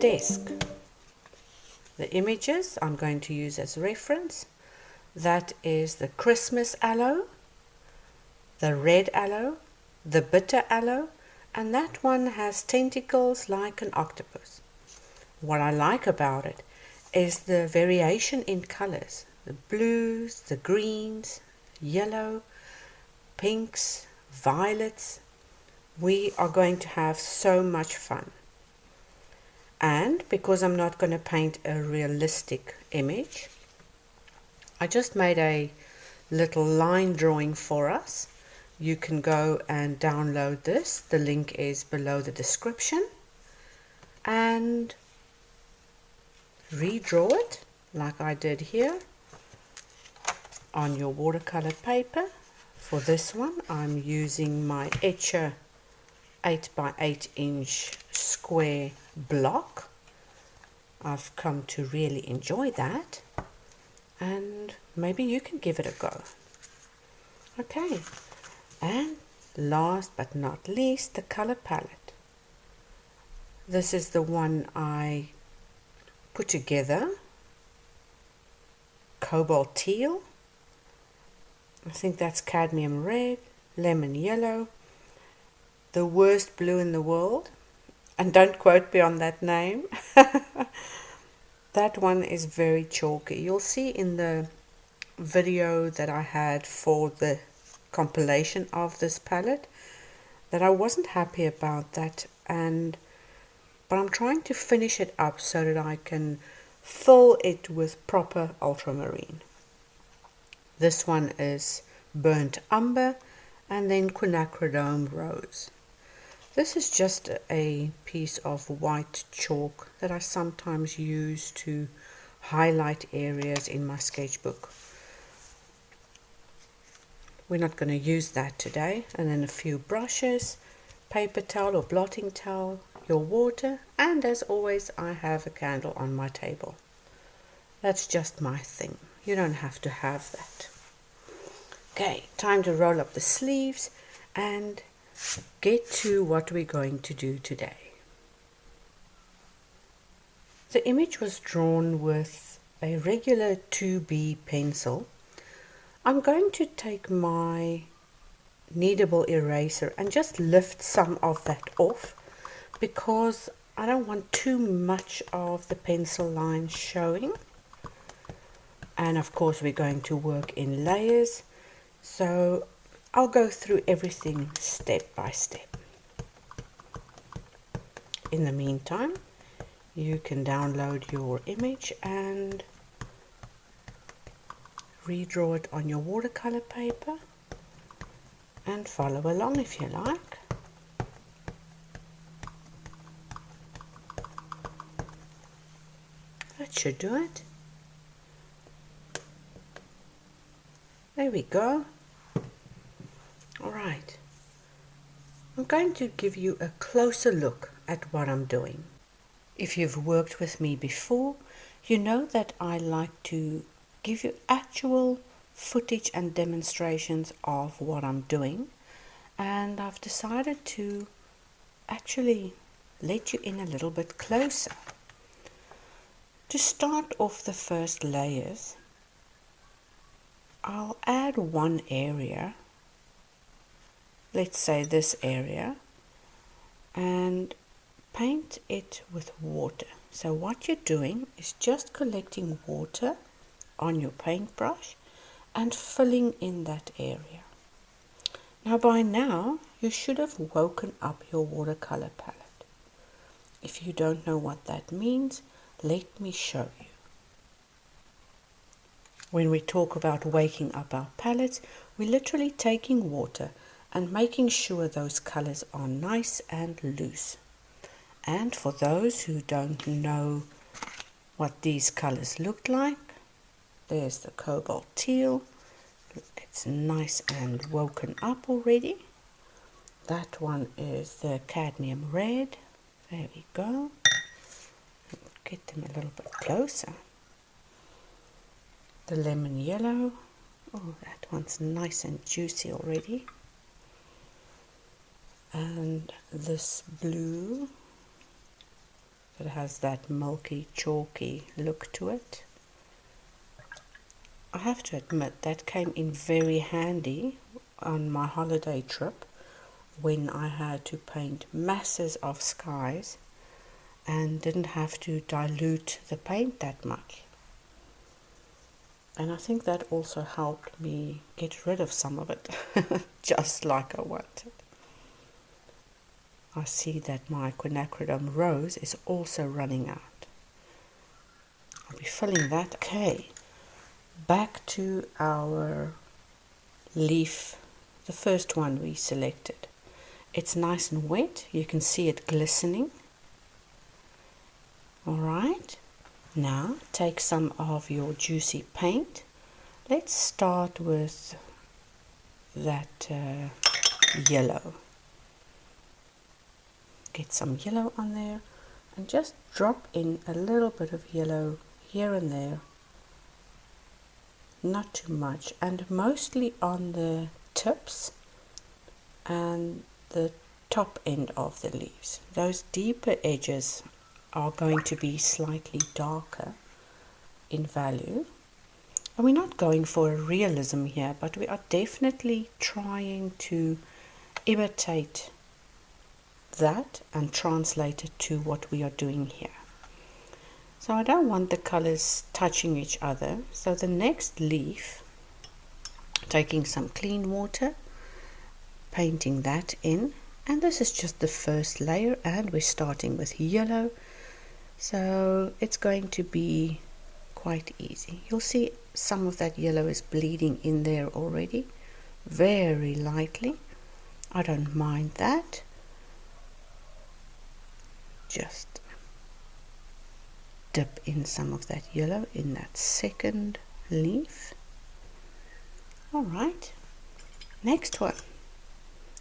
desk. The images I'm going to use as reference, that is the Christmas aloe, the red aloe, the bitter aloe, and that one has tentacles like an octopus. What I like about it is the variation in colors, the blues, the greens, yellow, pinks, violets. We are going to have so much fun. And because I'm not going to paint a realistic image, I just made a little line drawing for us. You can go and download this. The link is below the description. And redraw it like I did here on your watercolor paper. For this one, I'm using my Etcher 8 by 8 inch square block. I've come to really enjoy that, and maybe you can give it a go. Okay, and last but not least, the color palette. This is the one I put together. Cobalt teal, I think that's cadmium red, lemon yellow, the worst blue in the world, and don't quote me on that name. That one is very chalky. You'll see in the video that I had for the compilation of this palette that I wasn't happy about that, but I'm trying to finish it up so that I can fill it with proper ultramarine. This one is burnt umber and then quinacridone rose. This is just a piece of white chalk that I sometimes use to highlight areas in my sketchbook. We're not going to use that today. And then a few brushes, paper towel or blotting towel, your water, and as always I have a candle on my table. That's just my thing. You don't have to have that. Okay, time to roll up the sleeves and get to what we're going to do today. The image was drawn with a regular 2B pencil. I'm going to take my kneadable eraser and just lift some of that off because I don't want too much of the pencil line showing. And of course we're going to work in layers, so I'll go through everything step by step. In the meantime, you can download your image and redraw it on your watercolor paper and follow along if you like. That should do it. There we go. Alright, I'm going to give you a closer look at what I'm doing. If you've worked with me before, you know that I like to give you actual footage and demonstrations of what I'm doing, and I've decided to actually let you in a little bit closer. To start off the first layers, I'll add one area, let's say this area, and paint it with water. So what you're doing is just collecting water on your paintbrush and filling in that area. Now by now you should have woken up your watercolor palette. If you don't know what that means, let me show you. When we talk about waking up our palettes, we're literally taking water and making sure those colors are nice and loose. And for those who don't know what these colors look like, there's the cobalt teal. It's nice and woken up already. That one is the cadmium red. There we go. Get them a little bit closer. The lemon yellow. Oh, that one's nice and juicy already. And this blue, It has that milky, chalky look to it. I have to admit that came in very handy on my holiday trip when I had to paint masses of skies and didn't have to dilute the paint that much. And I think that also helped me get rid of some of it, just like I wanted. I see that my quinacridone rose is also running out. I'll be filling that. Okay, back to our leaf, the first one we selected. It's nice and wet, you can see it glistening. Alright, now take some of your juicy paint. Let's start with that yellow. Get some yellow on there and just drop in a little bit of yellow here and there. Not too much, and mostly on the tips and the top end of the leaves. Those deeper edges are going to be slightly darker in value. And we're not going for a realism here, but we are definitely trying to imitate that and translate it to what we are doing here. So I don't want the colors touching each other. So the next leaf, taking some clean water, painting that in, and this is just the first layer, and we're starting with yellow, so it's going to be quite easy. You'll see some of that yellow is bleeding in there already, very lightly. I don't mind that. Just dip in some of that yellow in that second leaf. Alright, next one.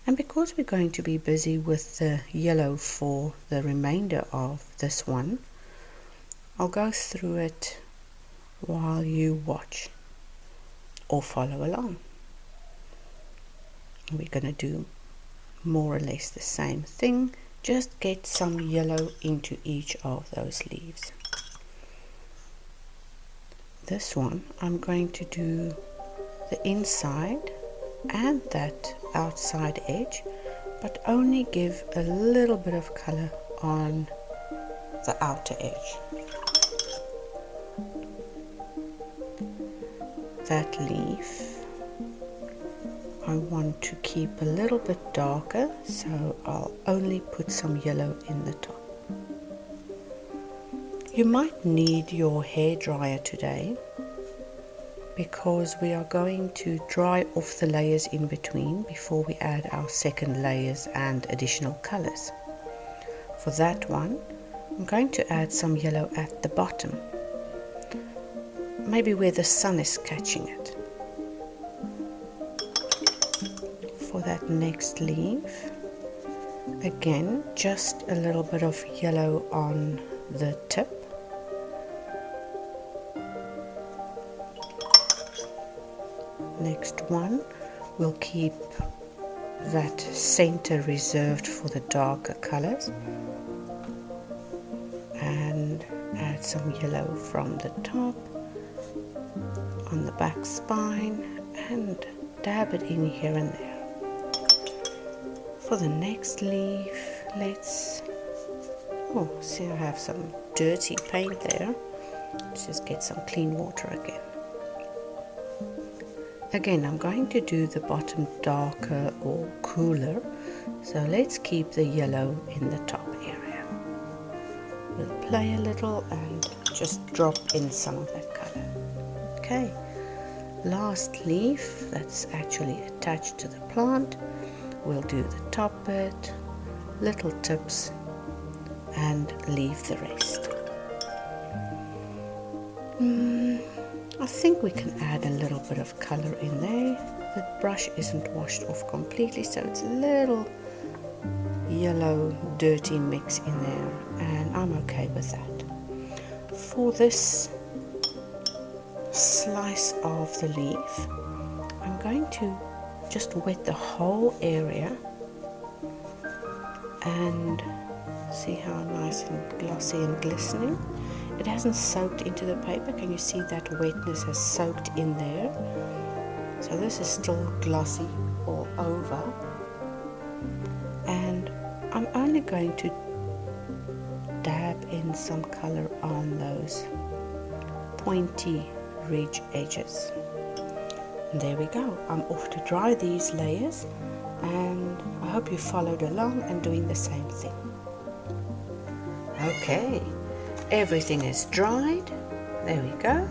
And because we're going to be busy with the yellow for the remainder of this one, I'll go through it while you watch or follow along. We're going to do more or less the same thing, just get some yellow into each of those leaves. This one I'm going to do the inside and that outside edge, but only give a little bit of color on the outer edge. That leaf I want to keep a little bit darker, so I'll only put some yellow in the top. You might need your hairdryer today because we are going to dry off the layers in between before we add our second layers and additional colors. For that one, I'm going to add some yellow at the bottom, maybe where the sun is catching it. For that next leaf, again, just a little bit of yellow on the tip. Next one, we'll keep that center reserved for the darker colors and add some yellow from the top on the back spine and dab it in here and there. For the next leaf, let's see, I have some dirty paint there. Let's just get some clean water again. Again, I'm going to do the bottom darker or cooler, so let's keep the yellow in the top area. We'll play a little and just drop in some of that color. Okay, last leaf that's actually attached to the plant. We'll do the top bit, little tips, and leave the rest. I think we can add a little bit of color in there. The brush isn't washed off completely, so it's a little yellow dirty mix in there, and I'm okay with that. For this slice of the leaf, I'm going to just wet the whole area and See how nice and glossy and glistening? It hasn't soaked into the paper. Can you see that wetness has soaked in there? So this is still glossy all over. And I'm only going to dab in some color on those pointy ridge edges. And there we go. I'm off to dry these layers, and I hope you followed along and doing the same thing. Okay, everything is dried. There we go.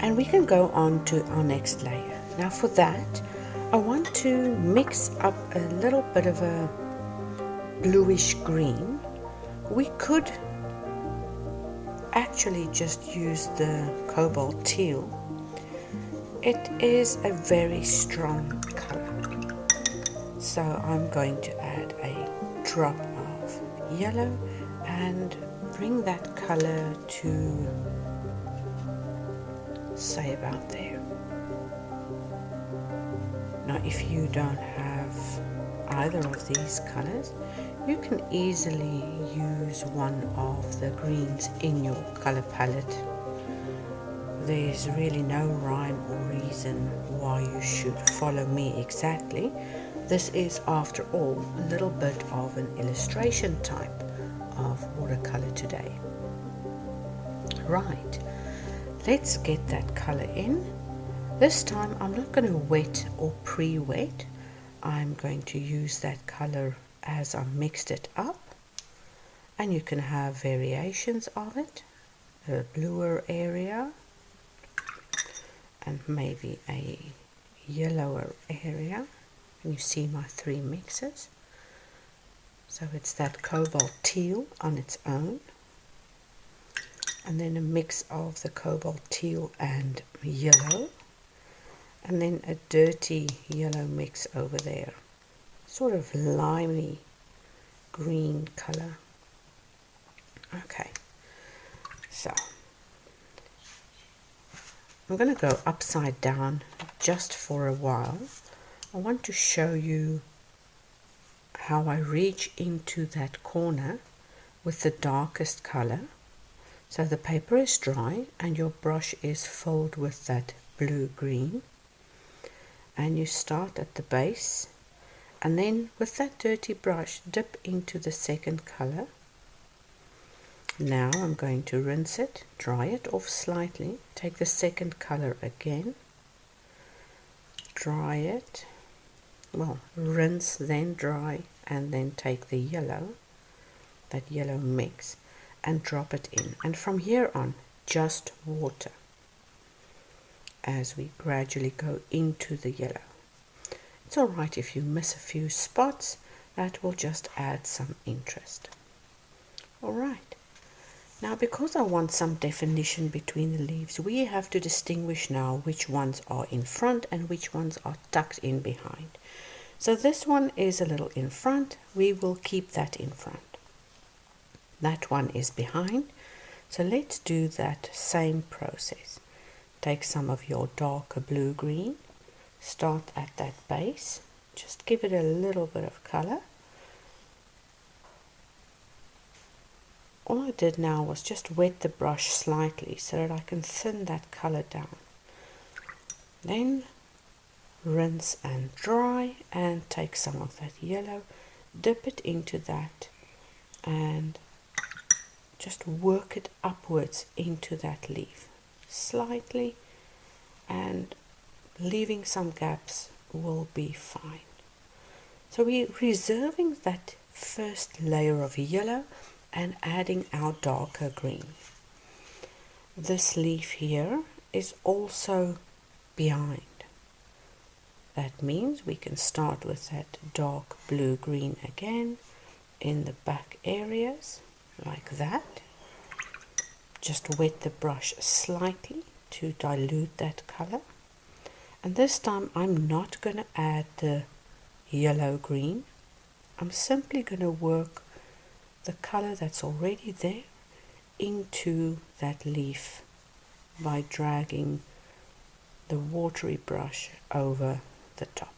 And we can go on to our next layer. Now for that, I want to mix up a little bit of a bluish green. We could actually just use the cobalt teal. It is a very strong color. So I'm going to add a drop of yellow and bring that color to, say, about there. Now if you don't have either of these colors, you can easily use one of the greens in your color palette. There's really no rhyme or reason why you should follow me exactly. This is, after all, a little bit of an illustration type of watercolor today. Right, let's get that color in. This time I'm not going to wet or pre-wet. I'm going to use that color as I mixed it up. And you can have variations of it, a bluer area and maybe a yellower area. And you see my three mixes. So it's that cobalt teal on its own, and then a mix of the cobalt teal and yellow, and then a dirty yellow mix over there, sort of limey green color. Okay, so I'm going to go upside down just for a while. I want to show you how I reach into that corner with the darkest color. So the paper is dry and your brush is filled with that blue-green. And you start at the base, and then with that dirty brush dip into the second color. Now I'm going to rinse it, dry it off slightly, take the second color again, dry it, well, rinse, then dry, and then take the yellow, that yellow mix, and drop it in. And from here on, just water as we gradually go into the yellow. It's alright if you miss a few spots, that will just add some interest. Alright. Now, because I want some definition between the leaves, we have to distinguish now which ones are in front and which ones are tucked in behind. So this one is a little in front. We will keep that in front. That one is behind. So let's do that same process. Take some of your darker blue-green. Start at that base. Just give it a little bit of color. All I did now was just wet the brush slightly so that I can thin that color down. Then rinse and dry, and take some of that yellow, dip it into that, and just work it upwards into that leaf slightly, and leaving some gaps will be fine. So we're reserving that first layer of yellow and adding our darker green. This leaf here is also behind. That means we can start with that dark blue-green again in the back areas, like that. Just wet the brush slightly to dilute that color. And this time I'm not going to add the yellow-green. I'm simply going to work the color that's already there into that leaf by dragging the watery brush over the top.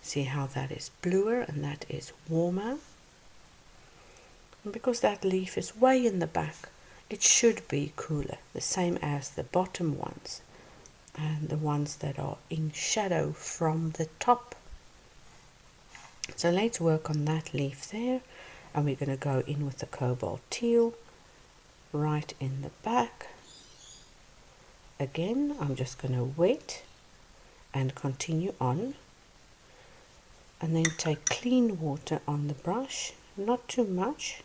See how that is bluer and that is warmer. And because that leaf is way in the back, it should be cooler, the same as the bottom ones and the ones that are in shadow from the top. So let's work on that leaf there, and we're going to go in with the cobalt teal right in the back. Again, I'm just going to wet and continue on, and then take clean water on the brush, not too much,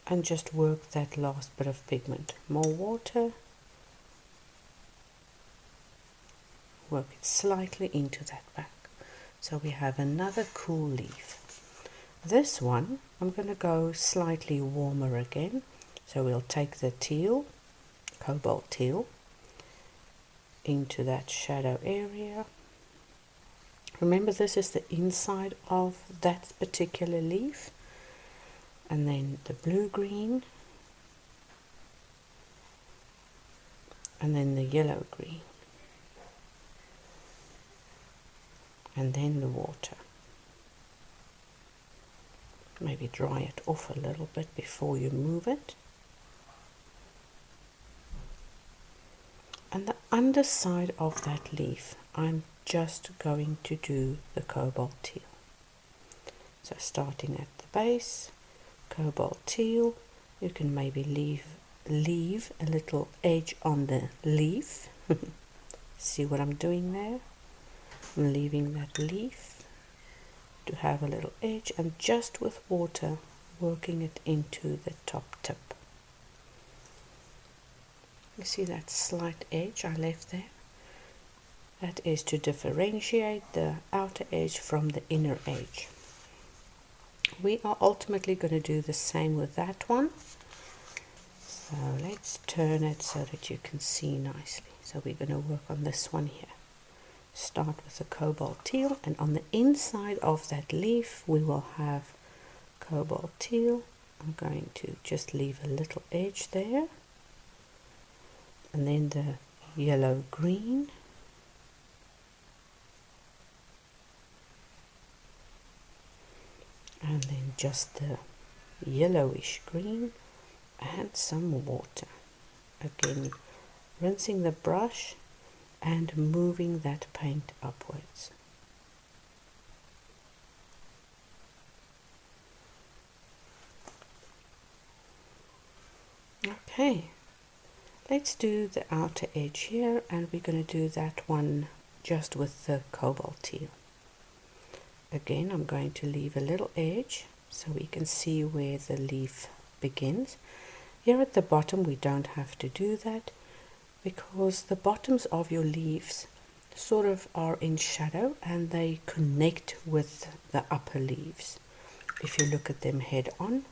and just work that last bit of pigment. More water, work it slightly into that back. So we have another cool leaf. This one, I'm going to go slightly warmer again. So we'll take the teal, cobalt teal, into that shadow area. Remember, this is the inside of that particular leaf. And then the blue-green, and then the yellow-green, and then the water. Maybe dry it off a little bit before you move it. And the underside of that leaf, I'm just going to do the cobalt teal. So starting at the base, cobalt teal, you can maybe leave a little edge on the leaf. See what I'm doing there? I'm leaving that leaf to have a little edge, and just with water working it into the top tip. You see that slight edge I left there? That is to differentiate the outer edge from the inner edge. We are ultimately going to do the same with that one. So let's turn it so that you can see nicely. So we're going to work on this one here. Start with the cobalt teal, and on the inside of that leaf we will have cobalt teal. I'm going to just leave a little edge there, and then the yellow green, and then just the yellowish green, and some water. Again, rinsing the brush and moving that paint upwards. Okay, let's do the outer edge here, and we're going to do that one just with the cobalt teal. Again, I'm going to leave a little edge so we can see where the leaf begins. Here at the bottom we don't have to do that, because the bottoms of your leaves sort of are in shadow and they connect with the upper leaves. If you look at them head on,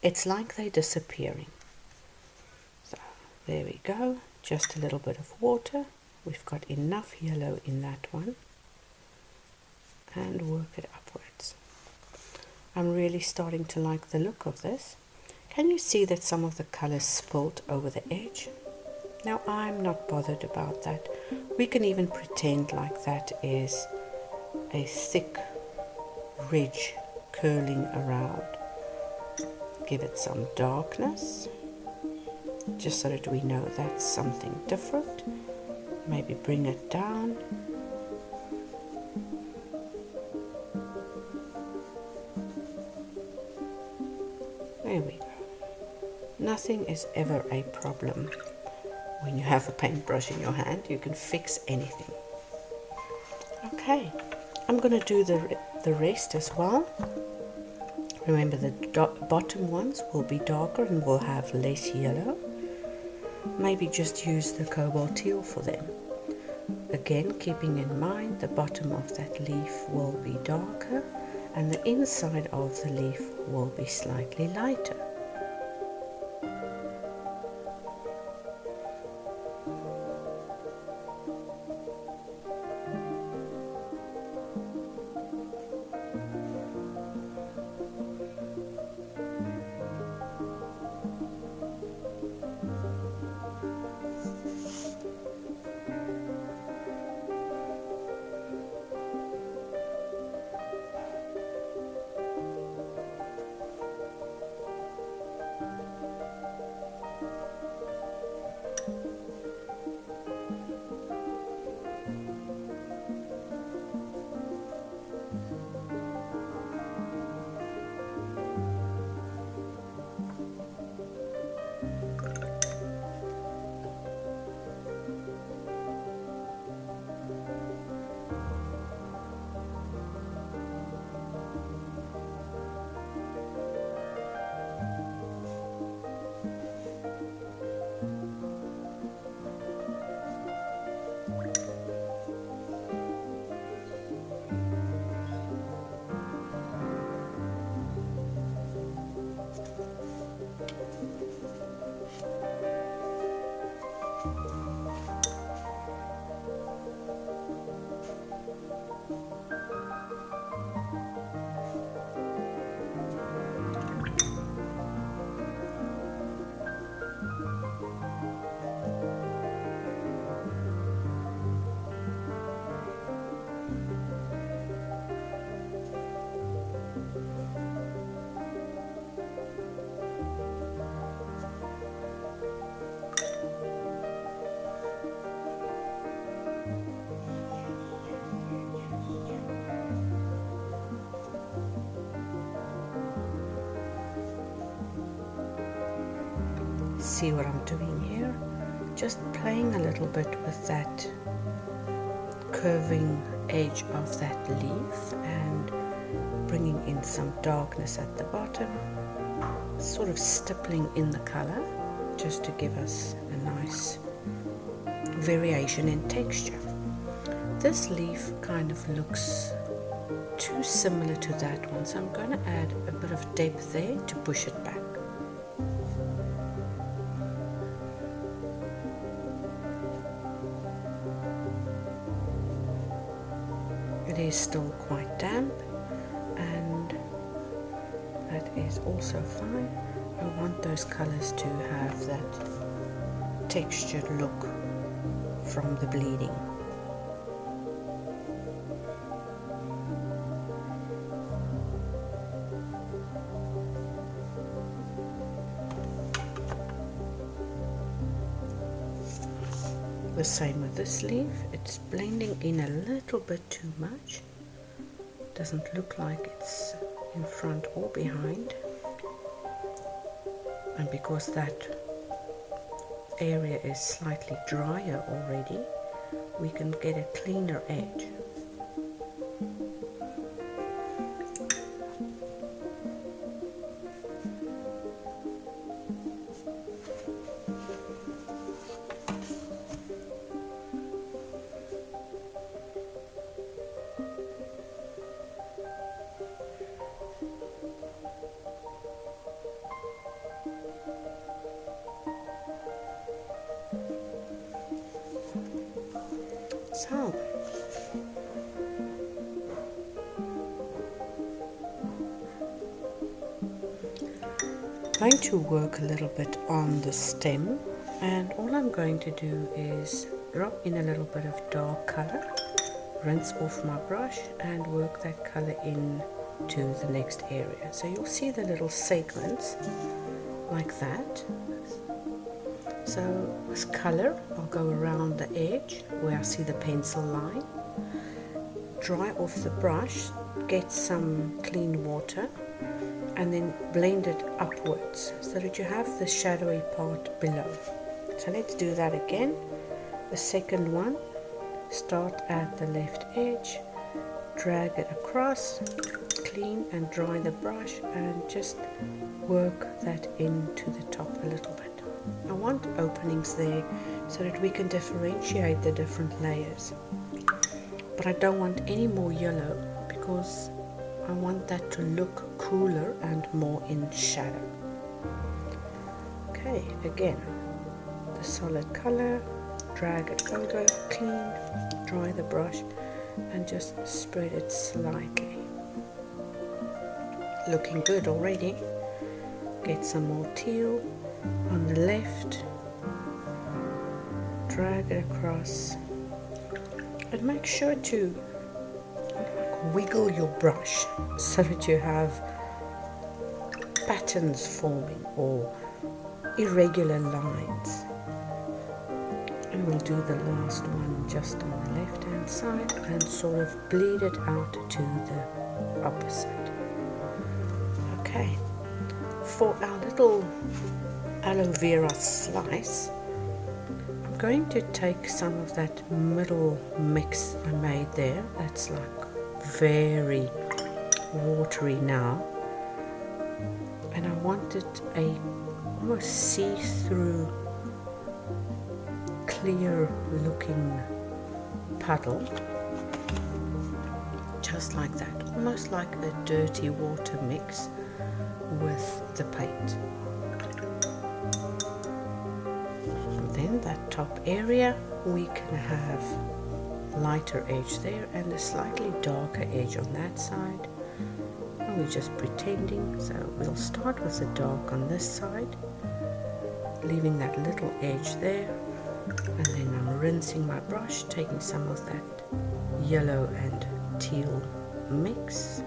it's like they're disappearing. So there we go, just a little bit of water. We've got enough yellow in that one, and work it upwards. I'm really starting to like the look of this. Can you see that some of the color spilled over the edge? Now, I'm not bothered about that. We can even pretend like that is a thick ridge curling around. Give it some darkness, just so that we know that's something different. Maybe bring it down. There we go. Nothing is ever a problem. When you have a paintbrush in your hand, you can fix anything. Okay, I'm going to do the rest as well. Remember, the bottom ones will be darker and will have less yellow. Maybe just use the cobalt teal for them. Again, keeping in mind the bottom of that leaf will be darker and the inside of the leaf will be slightly lighter. see what I'm doing here? Just playing a little bit with that curving edge of that leaf and bringing in some darkness at the bottom, sort of stippling in the color just to give us a nice variation in texture. This leaf kind of looks too similar to that one, so I'm going to add a bit of depth there to push it back. It is still quite damp, and that is also fine. I want those colors to have that textured look from the bleeding. The same with this leaf, it's blending in a little bit too much. Doesn't look like it's in front or behind. And because that area is slightly drier already, we can get a cleaner edge. So, I'm going to work a little bit on the stem, and all I'm going to do is drop in a little bit of dark color, rinse off my brush and work that color in to the next area. So you'll see the little segments like that. So with color, I'll go around the edge where I see the pencil line, dry off the brush, get some clean water, and then blend it upwards so that you have the shadowy part below. So let's do that again. The second one, start at the left edge, drag it across, clean and dry the brush, and just work that into the top a little bit. I want openings there so that we can differentiate the different layers, but I don't want any more yellow because I want that to look cooler and more in shadow. Okay, again, the solid color, drag it over, clean, dry the brush and just spread it slightly. Looking good already. Get some more teal on the left, drag it across, and make sure to wiggle your brush so that you have patterns forming or irregular lines. And we'll do the last one just on the left hand side and sort of bleed it out to the opposite. Okay, for our little aloe vera slice, I'm going to take some of that middle mix I made there. That's like very watery now, and I wanted a almost see-through clear looking puddle, just like that, almost like a dirty water mix with the paint. And then that top area we can have lighter edge there and a slightly darker edge on that side, and we're just pretending. So we'll start with the dark on this side, leaving that little edge there, and then I'm rinsing my brush, taking some of that yellow and teal mix,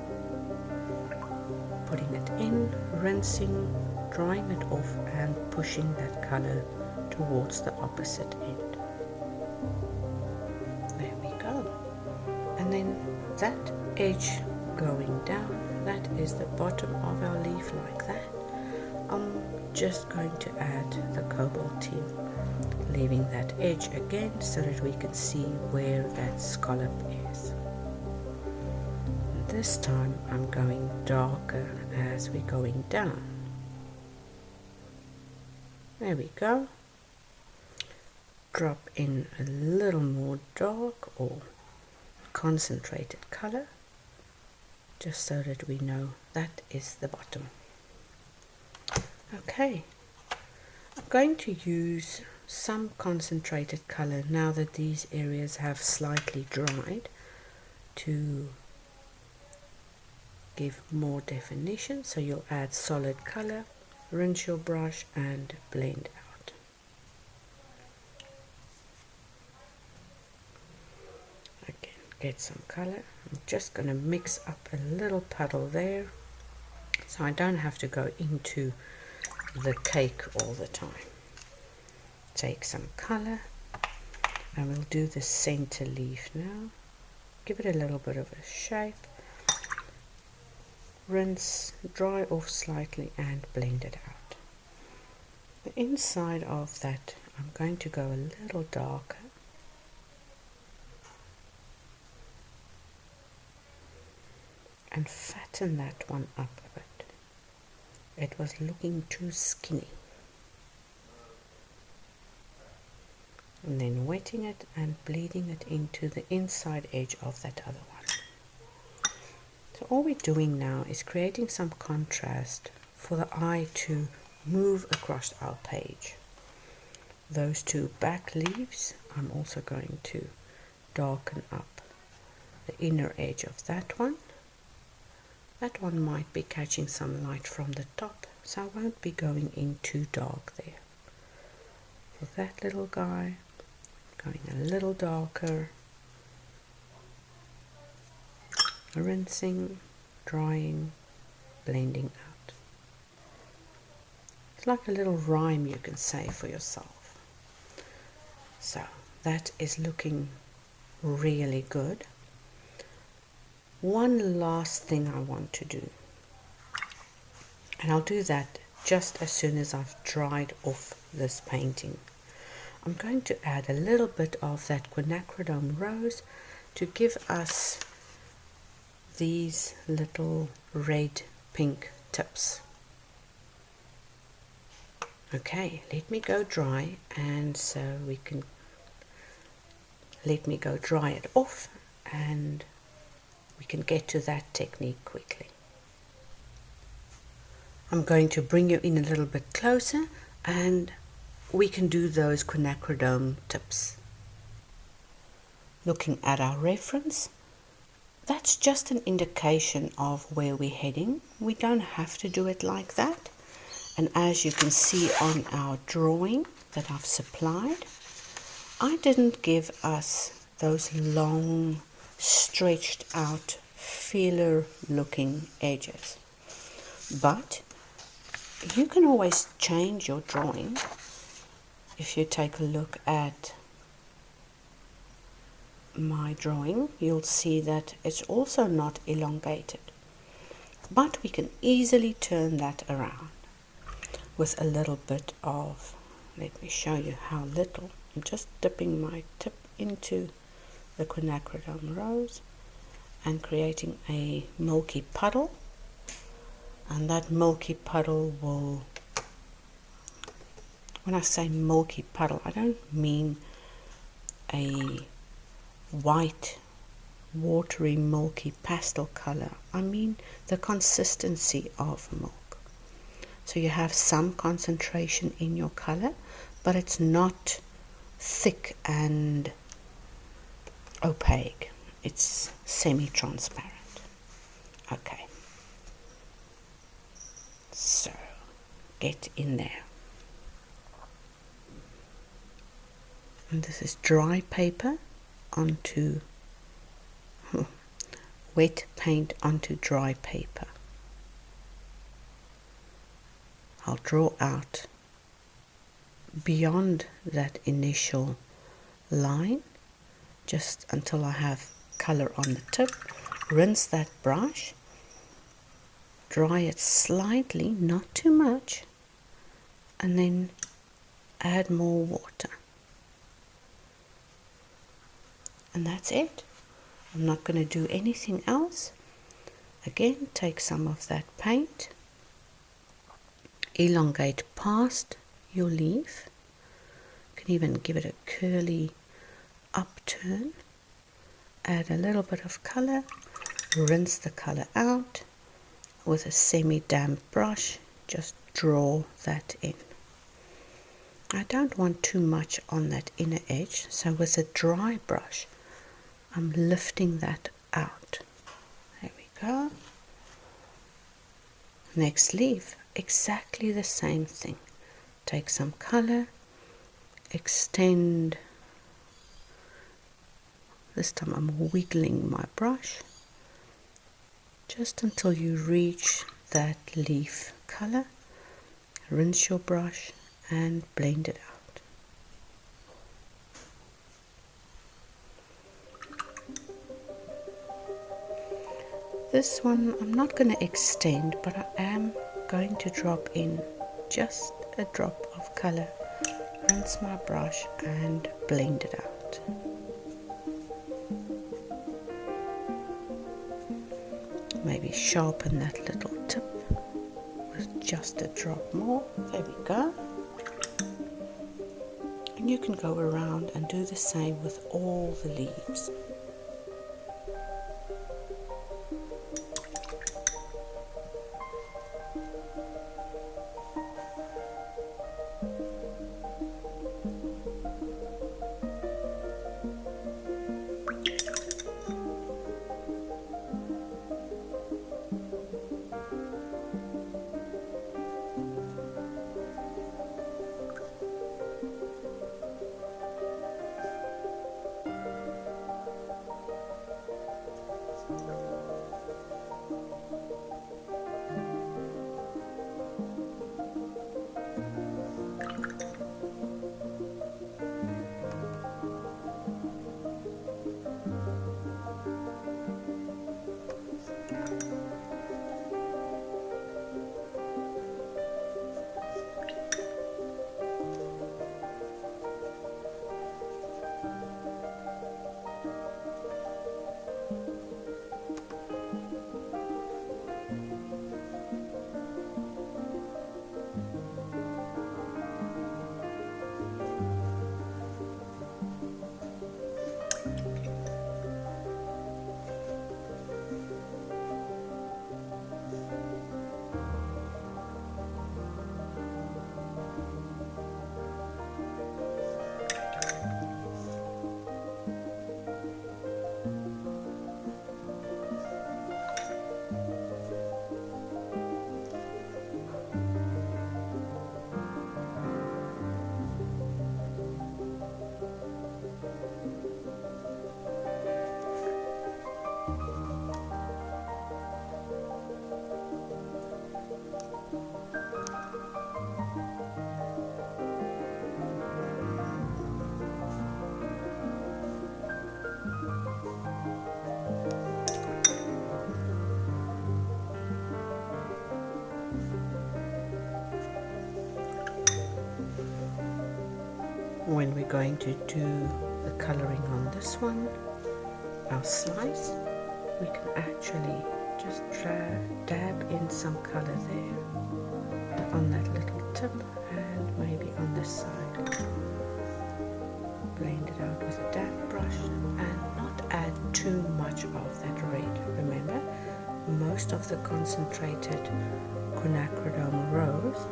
putting it in, rinsing, drying it off and pushing that color towards the opposite end. There we go. And then that edge going down, that is the bottom of our leaf like that. I'm just going to add the cobalt teal, leaving that edge again so that we can see where that scallop is. And this time I'm going darker as we're going down. There we go. Drop in a little more dark or concentrated color, just so that we know that is the bottom. Okay, I'm going to use some concentrated color now that these areas have slightly dried to give more definition. So you'll add solid color, rinse your brush and blend out. Again, get some color. I'm just going to mix up a little puddle there so I don't have to go into the cake all the time. Take some color and we'll do the center leaf now. Give it a little bit of a shape. Rinse, dry off slightly and blend it out. The inside of that I'm going to go a little darker. And fatten that one up a bit. It was looking too skinny. And then wetting it and bleeding it into the inside edge of that other one. So all we're doing now is creating some contrast for the eye to move across our page. Those two back leaves, I'm also going to darken up the inner edge of that one. That one might be catching some light from the top, so I won't be going in too dark there. For that little guy, going a little darker, rinsing, drying, blending out. It's like a little rhyme you can say for yourself. So that is looking really good. One last thing I want to do, and I'll do that just as soon as I've dried off this painting. I'm going to add a little bit of that quinacridone rose to give us these little red pink tips. Okay, let me go dry, and so we can let me go dry it off and we can get to that technique quickly. I'm going to bring you in a little bit closer and we can do those quinacridone tips. Looking at our reference, that's just an indication of where we're heading. We don't have to do it like that. And as you can see on our drawing that I've supplied, I didn't give us those long stretched out feeler looking edges, but you can always change your drawing. If you take a look at my drawing, you'll see that it's also not elongated, but we can easily turn that around with a little bit of, let me show you how little. I'm just dipping my tip into the quinacridone rose and creating a milky puddle, and that milky puddle will, when I say milky puddle, I don't mean a white watery milky pastel color. I mean the consistency of milk. So you have some concentration in your color, but it's not thick and opaque. It's semi-transparent. Okay, so get in there. And this is dry paper onto wet paint onto dry paper. I'll draw out beyond that initial line just until I have color on the tip. Rinse that brush, dry it slightly, not too much, and then add more water. And that's it. I'm not going to do anything else. Again, take some of that paint, elongate past your leaf. You can even give it a curly upturn. Add a little bit of color, rinse the color out with a semi-damp brush. Just draw that in. I don't want too much on that inner edge, so with a dry brush I'm lifting that out. There we go. Next leaf, exactly the same thing. Take some color, extend. This time I'm wiggling my brush just until you reach that leaf color. Rinse your brush and blend it out. This one I'm not going to extend, but I am going to drop in just a drop of color. Rinse my brush and blend it out. Maybe sharpen that little tip with just a drop more. There we go. And you can go around and do the same with all the leaves. When we're going to do the coloring on this one, our slice, we can actually just dab in some color there on that little tip and maybe on this side. Blend it out with a damp brush and not add too much of that red. Remember, most of the concentrated quinacridone rose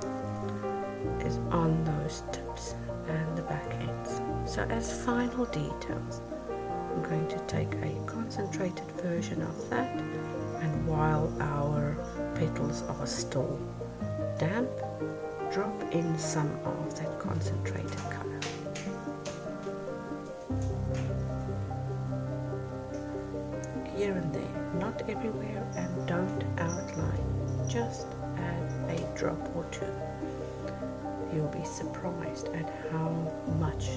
is on those tips and the back ends. So as final details, I'm going to take a concentrated version of that, and while our petals are still damp, drop in some of that concentrated color. Here and there, not everywhere, and don't outline, just add a drop or two. You'll be surprised at how much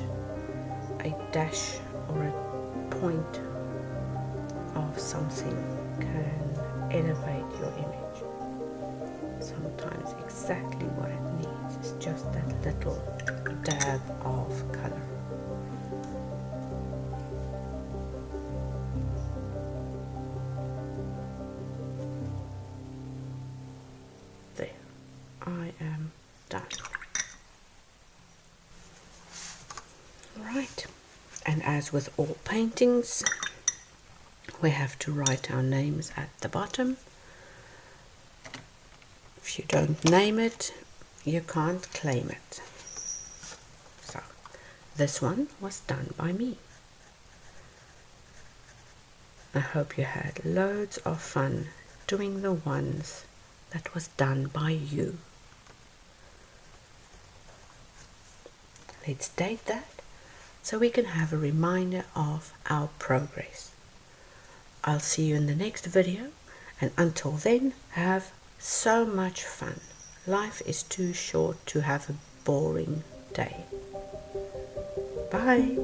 a dash or a point of something can elevate your image. Sometimes exactly what it needs is just that little dab of color. There, I am done. Right, and as with all paintings, we have to write our names at the bottom. If you don't name it, you can't claim it. So, this one was done by me. I hope you had loads of fun doing the ones that was done by you. Let's date that so we can have a reminder of our progress. I'll see you in the next video, and until then, have so much fun. Life is too short to have a boring day. Bye.